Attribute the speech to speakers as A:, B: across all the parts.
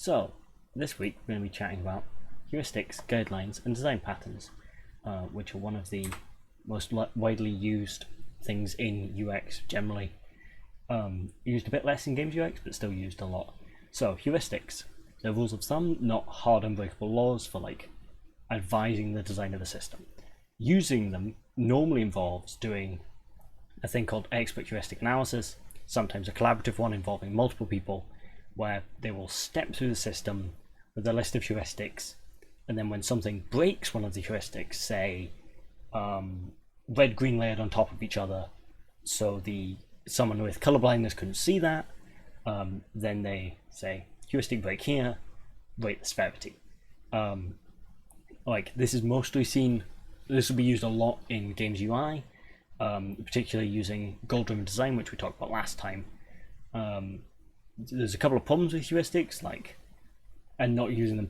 A: So, this week we're going to be chatting about heuristics, guidelines, and design patterns, which are one of the most widely used things in UX generally. Used a bit less in games UX, but still used a lot. So, heuristics. They're rules of thumb, not hard unbreakable laws for advising the design of a system. Using them normally involves doing a thing called expert heuristic analysis, sometimes a collaborative one involving multiple people, where they will step through the system with a list of heuristics, and then when something breaks one of the heuristics, say red green layered on top of each other, so someone with color blindness couldn't see that, then they say heuristic break here, rate the severity. This is mostly seen. This will be used a lot in games UI, particularly using goal-driven design, which we talked about last time. There's a couple of problems with heuristics, and not using them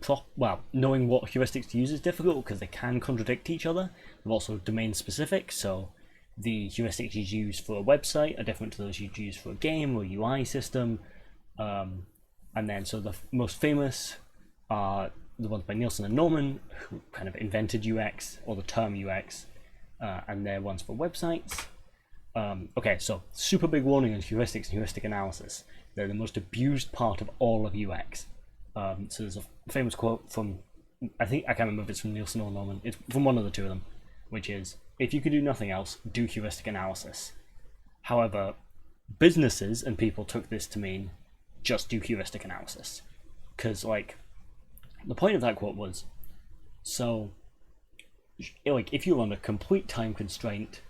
A: knowing what heuristics to use is difficult because they can contradict each other. They're also domain specific, so the heuristics you use for a website are different to those you'd use for a game or UI system. And then, so the most famous are the ones by Nielsen and Norman, who kind of invented UX, or the term UX, and they're ones for websites. Okay, so super big warning on heuristics and heuristic analysis. They're the most abused part of all of UX. So there's a famous quote from, I can't remember if it's from Nielsen or Norman, it's from one of the two of them, which is, if you could do nothing else, do heuristic analysis. However, businesses and people took this to mean just do heuristic analysis. Because, the point of that quote was, so, if you're under complete time constraint,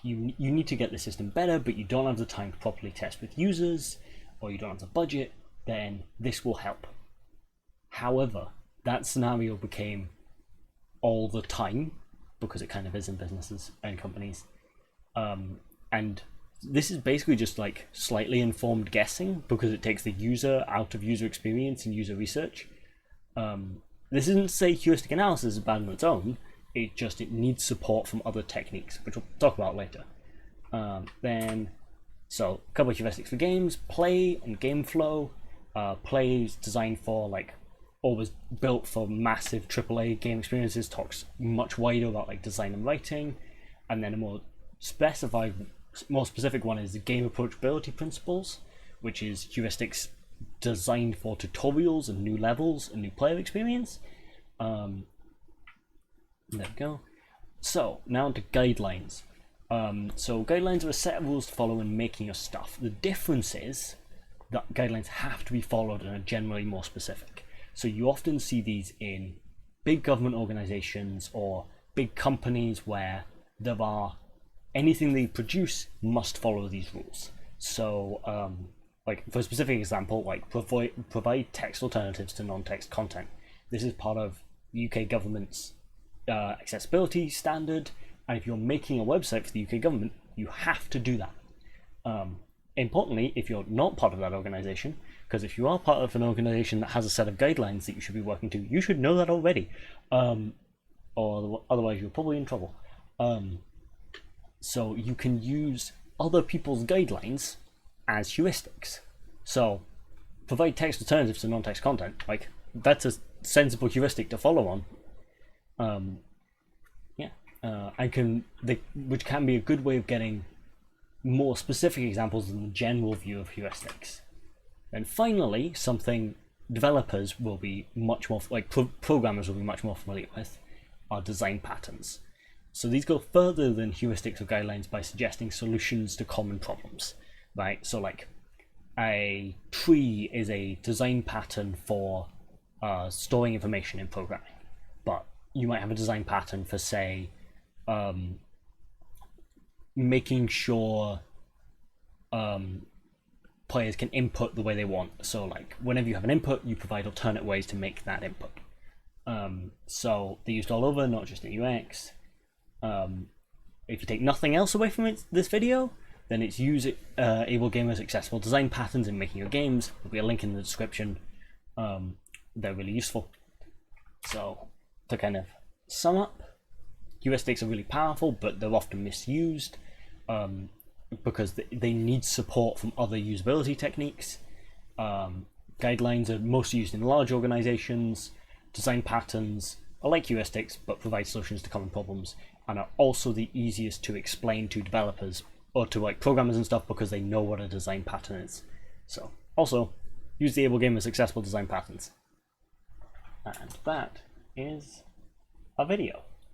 A: you need to get the system better, but you don't have the time to properly test with users, or you don't have the budget, then this will help. However, that scenario became all the time, because it kind of is in businesses and companies. And this is basically just slightly informed guessing, because it takes the user out of user experience and user research. This isn't to say heuristic analysis is bad on its own, it needs support from other techniques, which we'll talk about later. So a couple of heuristics for games: play and game flow. Play is designed for always built for massive AAA game experiences, talks much wider about design and writing. And then a more specific one is the game approachability principles, which is heuristics designed for tutorials and new levels and new player experience. There we go. So now to guidelines. So guidelines are a set of rules to follow in making your stuff. The difference is that guidelines have to be followed and are generally more specific. So you often see these in big government organizations or big companies where anything they produce must follow these rules. So for a specific example, provide text alternatives to non-text content. This is part of the UK government's accessibility standard, and if you're making a website for the UK government, you have to do that. Importantly, if you're not part of that organization, because if you are part of an organization that has a set of guidelines that you should be working to, you should know that already, or otherwise you're probably in trouble. So you can use other people's guidelines as heuristics. So provide text alternatives to non-text content, that's a sensible heuristic to follow on. Which can be a good way of getting more specific examples than the general view of heuristics. And finally, something developers will be much more, programmers will be much more familiar with, are design patterns. So these go further than heuristics or guidelines by suggesting solutions to common problems, right? So a tree is a design pattern for storing information in programming, but you might have a design pattern for, say, making sure players can input the way they want. So whenever you have an input, you provide alternate ways to make that input. So they're used all over, not just in UX. If you take nothing else away from this video, then it's able gamers accessible design patterns in making your games. There'll be a link in the description. They're really useful. So to kind of sum up, heuristics are really powerful, but they're often misused because they need support from other usability techniques. Guidelines are mostly used in large organizations. Design patterns are like heuristics, but provide solutions to common problems, and are also the easiest to explain to developers or to like programmers and stuff because they know what a design pattern is. So also use the able gamer's accessible design patterns. And that is a video.